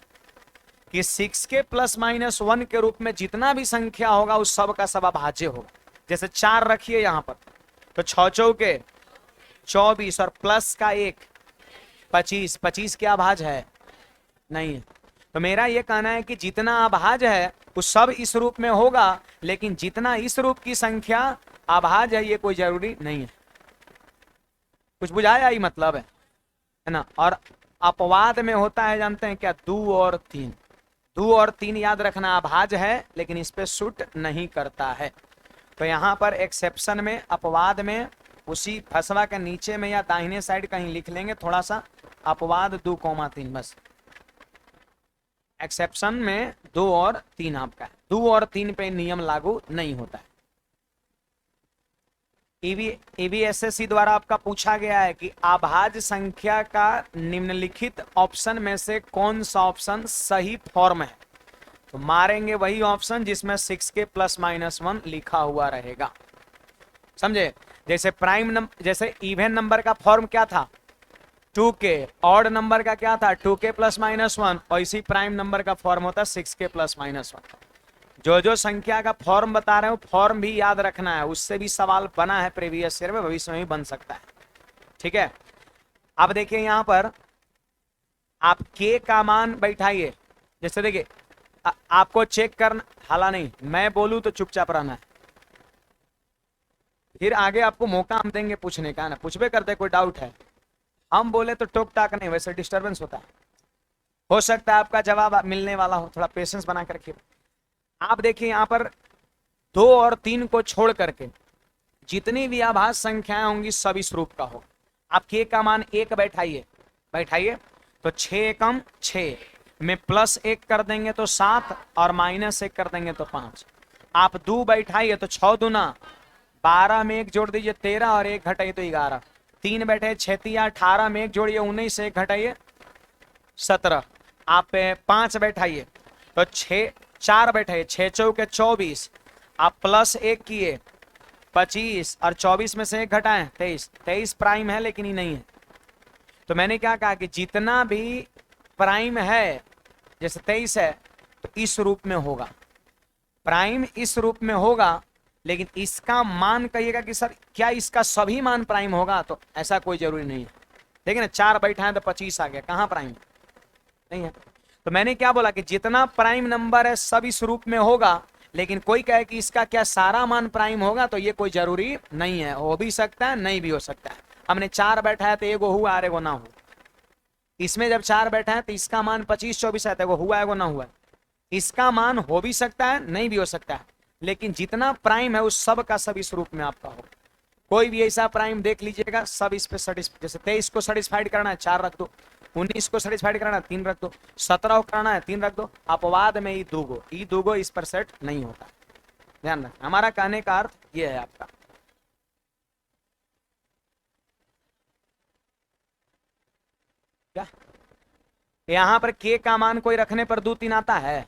कि 6k प्लस माइनस 1 के रूप में जितना भी संख्या होगा उस सब का सब अभाज्य होगा। जैसे 4 रखिए यहां पर, तो 6 चौके 24 और प्लस का 1 25, 25 क्या अभाज्य है? नहीं है। तो मेरा यह कहना है कि जितना अभाज्य है वो सब इस रूप में होगा, लेकिन जितना इस रूप की संख्या अभाज्य है ये कोई जरूरी नहीं है। कुछ बुझाया? ही मतलब है ना। और अपवाद में होता है जानते हैं क्या? 2 और 3। 2 और 3 याद रखना अभाज्य है लेकिन इस पे सूट नहीं करता है। तो यहां पर एक्सेप्शन में, अपवाद में, उसी फसवा के नीचे में या दाहिने साइड कहीं लिख लेंगे थोड़ा सा अपवाद 2,3 बस। एक्सेप्शन में 2 और 3 आपका है, 2 और 3 पे नियम लागू नहीं होता है। ईवीएसएससी द्वारा आपका पूछा गया है कि अभाज्य संख्या का निम्नलिखित ऑप्शन में से कौन सा ऑप्शन सही फॉर्म है? तो मारेंगे वही ऑप्शन जिसमें 6k प्लस माइनस 1 लिखा हुआ रहेगा। समझे? जैसे प्राइम नंबर, जैसे इवन नंबर का फॉर्म क्या था? 2k, ऑड नंबर का क्या था? 2k प्लस माइनस 1, और इसी प्राइम नंबर का फॉर्म होता है 6k प्लस माइनस 1। जो जो संख्या का फॉर्म बता रहे हो फॉर्म भी याद रखना है, उससे भी सवाल बना है प्रीवियस ईयर में, भविष्य में भी बन सकता है। ठीक है, अब देखिए यहां पर आप k का मान बैठाइए। जैसे देखिए आपको चेक करना, हाला नहीं, मैं बोलूं तो चुपचाप रहना है, फिर आगे आपको मौका हम देंगे पूछने का ना। पूछबे करते कोई डाउट है, हम बोले तो टोक टाक नहीं, वैसे डिस्टर्बेंस होता है। हो सकता है आपका जवाब मिलने वाला हो, थोड़ा पेशेंस बना कर रखिए। आप देखिए यहां पर 2 और 3 को छोड़ करके जितनी भी अभाज्य संख्याएं होंगी सब इस रूप का हो। आप k का मान 1 बैठाइए तो 6 एकम 6 में प्लस 1 कर देंगे तो 7 और माइनस 1 कर देंगे तो 5। आप 2 बैठाइए तो 6 दूना 12 में 1 जोड़ दीजिए 13 और 1 घटाइए तो 11। 3 बैठे 6 तिया 18 में 1 जोड़िए 19 से 1 घटाइए 17। आप 5 बैठाइए तो 4 बैठे 6 चौके 24, आप प्लस 1 किए 25 और 24 में से 1 घटाएं 23। 23 प्राइम है लेकिन ये नहीं है। तो मैंने क्या कहा कि जितना भी प्राइम है, जैसे 23 है तो इस रूप में होगा, प्राइम इस रूप में होगा, लेकिन इसका मान कहिएगा कि सर क्या इसका सभी मान प्राइम होगा? तो ऐसा कोई जरूरी नहीं है। देखिए ना 4 बैठा है तो 25 आ गया, कहां प्राइम? नहीं है। तो मैंने क्या बोला कि जितना प्राइम नंबर है सब इस रूप में होगा, लेकिन कोई कहे कि इसका क्या सारा मान प्राइम होगा? तो ये कोई जरूरी नहीं है, हो भी सकता है नहीं भी हो सकता है। हमने 4 बैठा है तो एगो हुआ और एगो ना हुआ। इसमें जब 4 बैठा है तो इसका मान 25 24 है तो एगो हुआ एगो ना हुआ। इसका मान हो भी सकता है नहीं भी हो सकता है, लेकिन जितना प्राइम है उस सब का सब इस रूप में आपका होगा। कोई भी ऐसा प्राइम देख लीजिएगा सब इस पे सेटिस्फाइड, जैसे 23 को सेटिस्फाइड करना है 4 रख दो, 19 को सेटिस्फाइड करना है 3 रख दो, 17 को करना है 3 रख दो। अपवाद में ई दूगो इस पर सेट नहीं होता। ध्यान रखना, हमारा कहने का अर्थ ये है आपका। क्या यहां पर k का मान कोई रखने पर 2 3 आता है,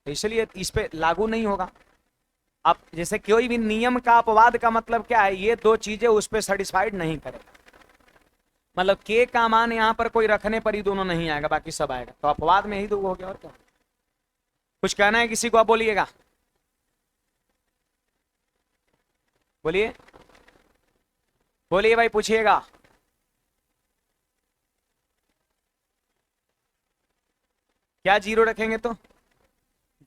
इसलिए इस पे लागू नहीं होगा। अब जैसे कोई भी नियम का अपवाद का मतलब क्या है? ये 2 चीजें उस पर सेटिस्फाइड नहीं करेगा। मतलब के का मान यहाँ पर कोई रखने पर ही दोनों नहीं आएगा, बाकी सब आएगा। तो अपवाद में ही दो हो गया, और क्या। कुछ कहना है किसी को, आप बोलिएगा, बोलिए बोलिए भाई, पूछिएगा। क्या जीरो रखेंगे तो,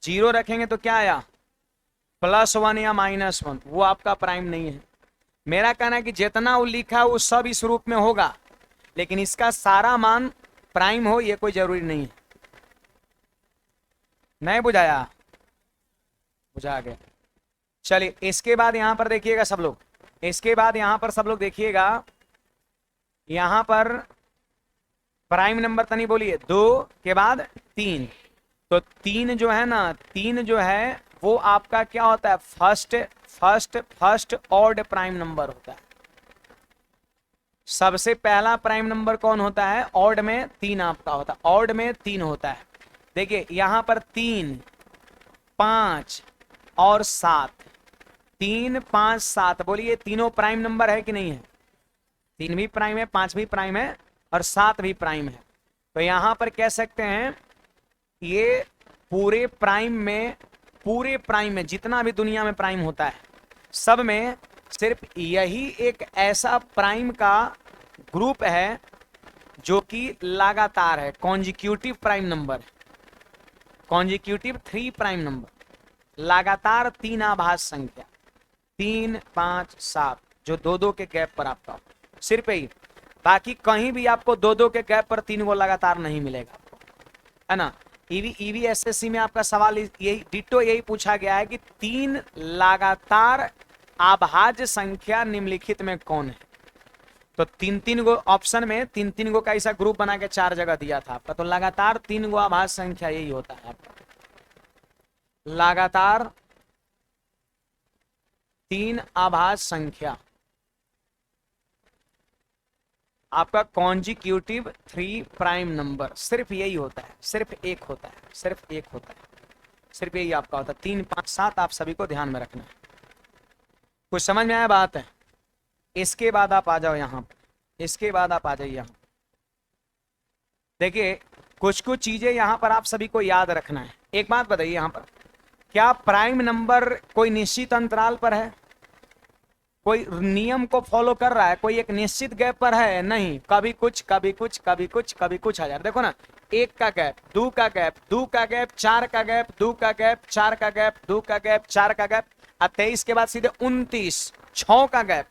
जीरो रखेंगे तो क्या आया, +1 या -1, वो आपका प्राइम नहीं है। मेरा कहना है कि जितना वो लिखा है वो सब इस रूप में होगा, लेकिन इसका सारा मान प्राइम हो ये कोई जरूरी नहीं है। नहीं बुझाया, बुझा गया। चलिए इसके बाद यहां पर देखिएगा सब लोग, इसके बाद यहां पर सब लोग देखिएगा, यहां पर प्राइम नंबर तनी बोलिए, 2 के बाद 3। तो 3 जो है ना, 3 जो है वो आपका क्या होता है, first first first odd prime number होता है। सबसे पहला प्राइम नंबर कौन होता है, ऑड में 3 आपका होता है, ऑड में 3 होता है। देखिए यहां पर 3, 5 और 7, 3, 5, 7, बोलिए तीनों प्राइम नंबर है कि नहीं है। 3 भी प्राइम है, 5 भी प्राइम है और 7 भी प्राइम है। तो यहां पर कह सकते हैं ये पूरे प्राइम में जितना भी दुनिया में प्राइम होता है सब में सिर्फ यही एक ऐसा प्राइम का ग्रुप है जो कि लगातार है, consecutive prime number, consecutive 3 prime number, लगातार 3 आभाज्य संख्या, 3, 5, 7 जो 2-2 के गैप पर आपका हो, सिर्फ यही। बाकी कहीं भी आपको 2-2 के गैप पर 3 को लगातार नहीं मिलेगा, है ना। ईवीएसएससी में आपका सवाल यही डिट्टो यही पूछा गया है कि 3 लगातार आभाज्य संख्या निम्नलिखित में कौन है। तो 3-3 गो ऑप्शन में 3-3 गो का ऐसा ग्रुप बना के 4 जगह दिया था आपका। तो लगातार 3 गो आभाज्य संख्या यही होता है आपका, लगातार 3 आभाज्य संख्या आपका कॉन्जिक्यूटिव 3 प्राइम नंबर, सिर्फ यही होता है, सिर्फ एक होता है, सिर्फ एक होता है, सिर्फ यही आपका होता है। 3, 5, 7 आप सभी को ध्यान में रखना है। कुछ समझ में आया बात है। इसके बाद आप आ जाओ यहाँ पर, इसके बाद आप आ जाइए यहाँ। देखिए कुछ कुछ चीजें यहाँ पर आप सभी को याद रखना है। एक बात बताइए, यहाँ पर क्या प्राइम नंबर कोई निश्चित अंतराल पर है, कोई नियम को फॉलो कर रहा है, कोई एक निश्चित गैप पर है, नहीं। कभी कुछ कभी कुछ कभी कुछ कभी कुछ हजार। देखो ना, 1 का गैप, 2 का गैप, 2 का गैप, 4 का गैप, 2 का गैप, 4 का गैप, 2 का गैप, 4 का गैप, और 23 के बाद सीधे 29, 6 का गैप,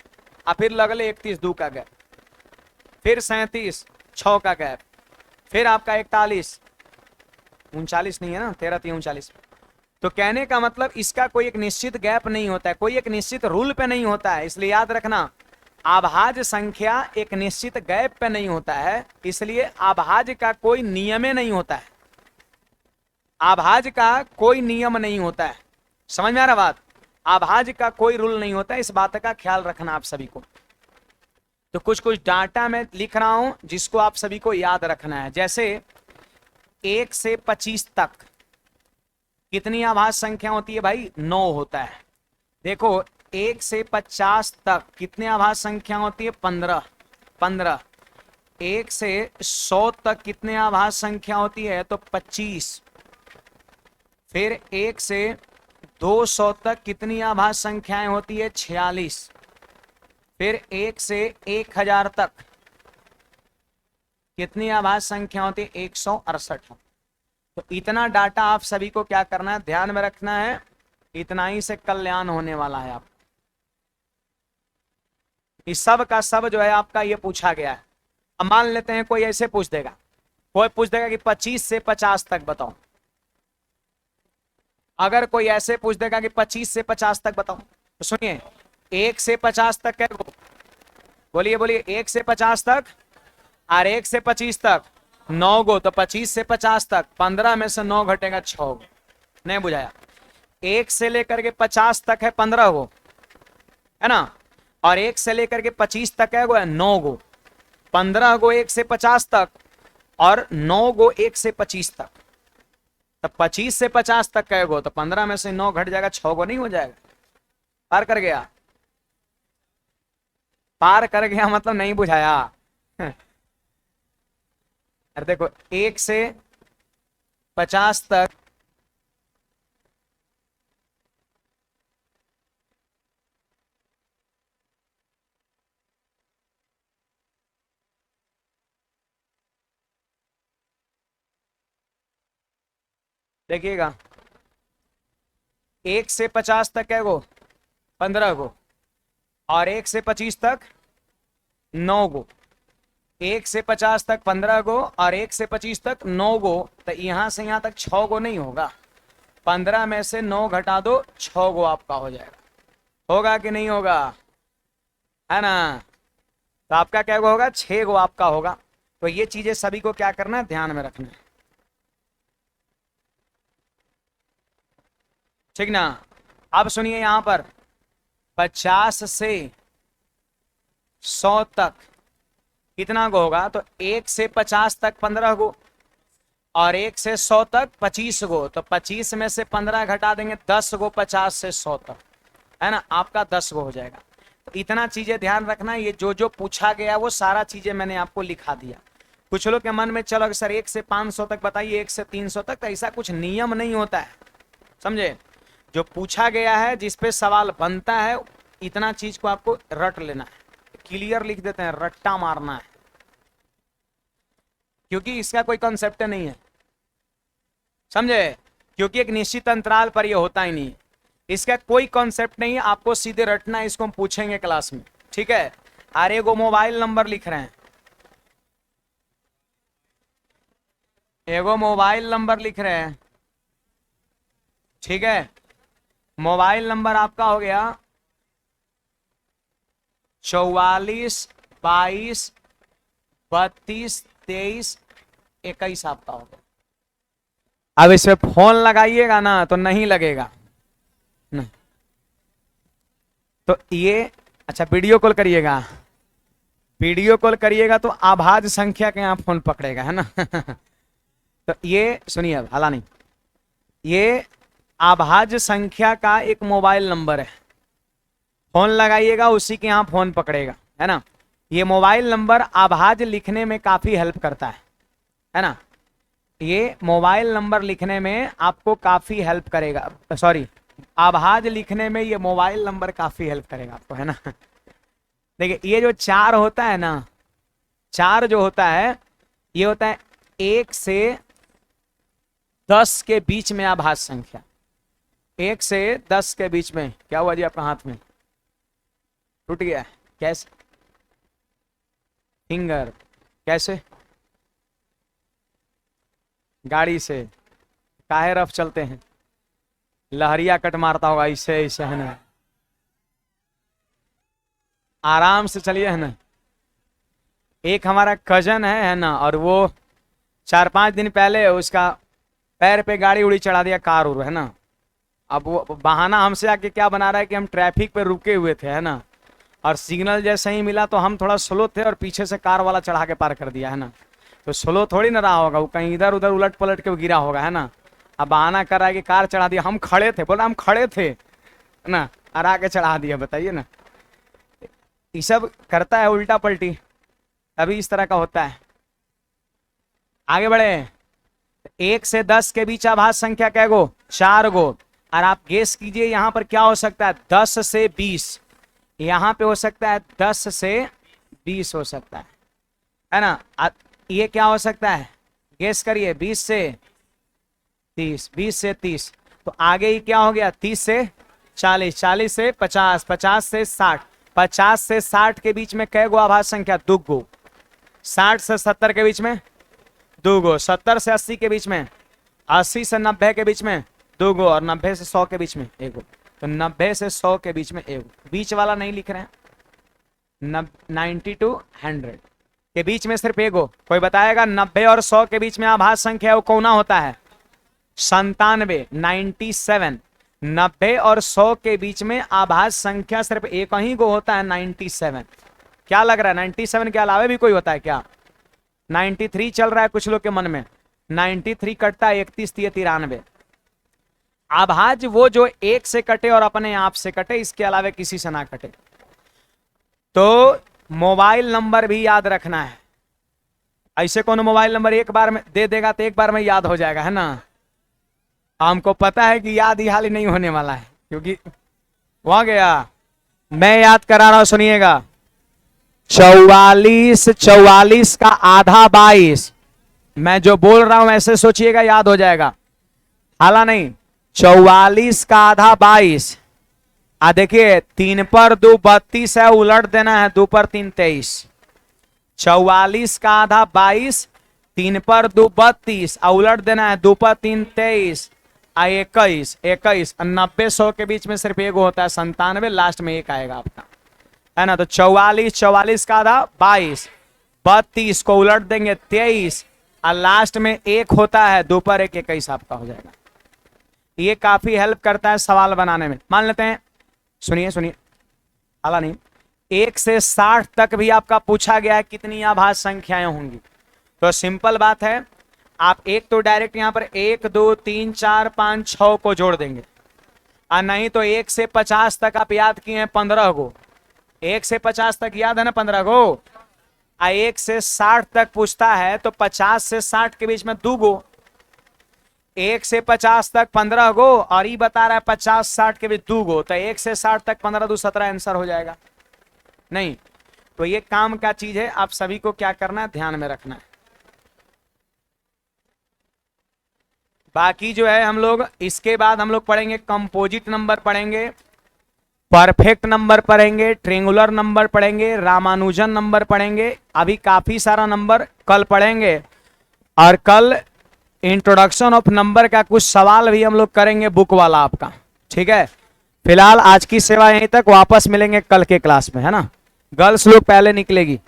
और फिर लगले 31, 2 का गैप, फिर 37, 6 का गैप, फिर आपका 41, 39 नहीं है ना, 13, 3, 39। तो कहने का मतलब इसका कोई एक निश्चित गैप नहीं होता है, कोई एक निश्चित रूल पे नहीं होता है। इसलिए याद रखना, आभाज्य संख्या एक निश्चित गैप पे नहीं होता है, इसलिए आभाज्य का कोई नियम नहीं होता है, आभाज्य का कोई नियम नहीं होता है। समझ में आ रहा बात, आभाज्य का कोई रूल नहीं होता है, इस बात का ख्याल रखना आप सभी को। तो कुछ कुछ डाटा मैं लिख रहा हूं जिसको आप सभी को याद रखना है। जैसे 1 से 25 तक कितनी आभाज्य संख्या होती है भाई, 9 होता है। देखो 1 से 50 तक कितनी आभाज्य संख्या होती है, 15। 1 से 100 तक कितनी आभाज्य संख्या होती है, तो 25। फिर 1 से 200 तक कितनी आभाज्य संख्याएं होती है, 46। फिर 1 से 1000 तक कितनी आभाज्य संख्या होती है, 168। तो इतना डाटा आप सभी को क्या करना है, ध्यान में रखना है। इतना ही से कल्याण होने वाला है आप। इस सब का सब जो है आपका ये पूछा गया है। अब मान लेते हैं कोई ऐसे पूछ देगा, कोई पूछ देगा कि 25 से 50 तक बताओ। अगर कोई ऐसे पूछ देगा कि 25 से 50 तक बताओ, तो सुनिए 1 से 50 तक क्या, बोलिए बोलिए, 1 से 50 तक और 1 से 25 तक 9 गो, तो 25 से 50 तक 15 में से 9 घटेगा 6 गो। नहीं बुझाया, 1 से लेकर के 50 तक है 15 गो, है ना, और 1 से लेकर के 25 तक है 9 गो। 15 गो 1 से 50 तक और 9 गो 1 से 25 तक। तो 25 से 50 तक कह गो, तो 15 में से 9 घट जाएगा, 6 गो नहीं हो जाएगा। पार कर गया, पार कर गया मतलब नहीं बुझाया। अरे देखो 1 से 50 तक देखिएगा, 1 से 50 तक है वो 15 गो, और 1 से 25 तक 9 गो। 1 से 50 तक 15 गो और 1 से 25 तक 9 गो, तो यहां से यहां तक 6 गो नहीं होगा। 15 में से 9 घटा दो, 6 गो आपका हो जाएगा। होगा कि नहीं होगा, है ना? तो आपका क्या होगा, 6 गो आपका होगा। तो ये चीजें सभी को क्या करना है, ध्यान में रखना है, ठीक ना? अब सुनिए यहां पर 50 से 100 तक कितना गो होगा, तो 1 से 50 तक 15 गो और 1 से 100 तक 25 गो। तो 25 में से 15 घटा देंगे, 10 गो 50 से 100 तक, है ना? आपका 10 गो हो जाएगा। तो इतना चीजें ध्यान रखना। ये जो जो पूछा गया वो सारा चीजें मैंने आपको लिखा दिया। कुछ लोग के मन में चलो सर 1 से 500 तक बताइए, 1 से 300 तक, तो ऐसा कुछ नियम नहीं होता है, समझे? जो पूछा गया है, जिस पे सवाल बनता है, इतना चीज को आपको रट लेना है। क्लियर लिख देते हैं, रट्टा मारना है, क्योंकि इसका कोई कॉन्सेप्ट नहीं है, समझे? क्योंकि एक निश्चित अंतराल पर ये होता ही नहीं, इसका कोई कॉन्सेप्ट नहीं है, आपको सीधे रटना है। इसको हम पूछेंगे क्लास में, ठीक है? अरे एगो मोबाइल नंबर लिख रहे हैं, एगो मोबाइल नंबर लिख रहे हैं, ठीक है? मोबाइल नंबर आपका हो गया 44 22 32 21 आपका हो गया। अब इसमें फोन लगाइएगा ना तो नहीं लगेगा, नहीं। तो ये अच्छा, वीडियो कॉल करिएगा, वीडियो कॉल करिएगा तो आभाज्य संख्या के यहाँ फोन पकड़ेगा, है ना? तो ये सुनिए, अब हाला नहीं, ये आभाज्य संख्या का एक मोबाइल नंबर है। फोन लगाइएगा, उसी के यहाँ फोन पकड़ेगा, है ना? ये मोबाइल नंबर आभाज्य लिखने में काफी हेल्प करता है ना? ये मोबाइल नंबर लिखने में आपको काफी हेल्प करेगा, सॉरी, आभाज्य लिखने में ये मोबाइल नंबर काफी हेल्प करेगा आपको, है ना? देखिए ये जो 4 होता है ना, 4 जो होता है, ये होता है 1 से 10 के बीच में आभाज्य संख्या। 1 से 10 के बीच में। क्या हुआ जी आपका हाथ में, टूट गया? कैसे? फिंगर? कैसे? गाड़ी से? काहे रफ चलते हैं? लहरिया कट मारता होगा, ऐसे ऐसे, है ना? आराम से चलिए, है ना? एक हमारा कजन है ना, और वो 4-5 दिन पहले उसका पैर पे गाड़ी उड़ी चढ़ा दिया, कार उड़, है ना? अब वो बहाना हमसे आके क्या बना रहा है कि हम ट्रैफिक पे रुके हुए थे, है ना, और सिग्नल जैसे ही मिला तो हम थोड़ा स्लो थे और पीछे से कार वाला चढ़ा के पार कर दिया, है ना? तो स्लो थोड़ी ना रहा होगा वो, कहीं इधर उधर उलट पलट के गिरा होगा, है ना? अब बहाना कर रहा है कि कार चढ़ा दिया, हम खड़े थे, बोला हम खड़े थे, है ना, और आके चढ़ा दिया। बताइए ना, ये सब करता है उल्टा पलटी, तभी इस तरह का होता है। आगे बढ़े। 1 से 10 के बीच आभाज्य संख्या क्या गो, 4 गो। और आप गेस कीजिए यहाँ पर क्या हो सकता है, 10 से 20, यहाँ पे हो सकता है 10 से 20 हो सकता है ना? ये क्या हो सकता है, गेस करिए? 20 से 30, 20 से 30, तो आगे ही क्या हो गया, 30 से 40, 40 से 50, 50 से 60, 50 से 60 के बीच में कै गो आभाज्य संख्या, 2 गो। 60 से 70 के बीच में 2 गो। 70 से 80 के बीच में, 80 से 90 के बीच में 2 गो, और 90 से 100 के बीच में 1 गो। तो 90 से 100 के बीच में 1 गो, बीच वाला नहीं लिख रहे हैं। 90 to 100 के बीच में सिर्फ 1 गो। कोई बताएगा 90 और 100 के बीच में आभाज्य संख्या वो कौन होता है, 97, 97। 90 और 100 के बीच में आभाज्य संख्या सिर्फ एक ही गो होता है, 97। क्या लग रहा है, 97 के अलावा भी कोई होता है क्या? 93 चल रहा है कुछ लोग के मन में, 93 कटता है 31 93। आभाज्य वो जो 1 से कटे और अपने आप से कटे, इसके अलावा किसी से ना कटे। तो मोबाइल नंबर भी याद रखना है, ऐसे कौन मोबाइल नंबर एक बार में दे देगा तो एक बार में याद हो जाएगा, है ना। हमको पता है कि याद ही हाल ही नहीं होने वाला है, क्योंकि वहां गया। मैं याद करा रहा हूं, सुनिएगा। 44, 44 का आधा 22। मैं जो बोल रहा हूं ऐसे सोचिएगा, याद हो जाएगा। हाला नहीं, 44 का आधा 22। देखिए 3 पर 2 32 है, उलट देना है, 2 पर 3 23। 44 का आधा 22, 3 पर 2 32, उलट देना है, 2 पर 3 23, 21 21। 90 100 के बीच में सिर्फ एक होता है 97, लास्ट में एक आएगा आपका, है ना। तो 44, 44 का आधा 22, 32 को उलट देंगे 23, और लास्ट में एक होता है, 2 पर 1 21 आपका हो जाएगा। ये काफी हेल्प करता है सवाल बनाने में। मान लेते हैं, सुनिए सुनिए, हाला नहीं, 1 से 60 तक भी आपका पूछा गया है कितनी आभाज्य संख्याएं होंगी। तो सिंपल बात है, आप एक तो डायरेक्ट यहां पर 1 2 3 4 5 6 को जोड़ देंगे, और नहीं तो 1 से 50 तक आप याद किए हैं 15 को, 1 से 50 तक याद है ना 15 को। 1 से 60 तक पूछता है तो 50 से 60 के बीच में 2 गो, 1 से 50 तक 15 गो, और ये बता रहा है 50 60 के बीच 2 गो, तो 1 से 60 तक 15 2 17 आंसर हो जाएगा। नहीं तो ये काम क्या चीज है, आप सभी को क्या करना है, ध्यान में रखना है। बाकी जो है हम लोग इसके बाद हम लोग पढ़ेंगे कंपोजिट नंबर पढ़ेंगे, परफेक्ट नंबर पढ़ेंगे, ट्रिंगुलर नंबर पढ़ेंगे, रामानुजन नंबर पढ़ेंगे। अभी काफी सारा नंबर कल पढ़ेंगे, और कल इंट्रोडक्शन ऑफ नंबर का कुछ सवाल भी हम लोग करेंगे बुक वाला आपका, ठीक है। फिलहाल आज की सेवा यहीं तक, वापस मिलेंगे कल के क्लास में, है ना। गर्ल्स लोग पहले निकलेगी।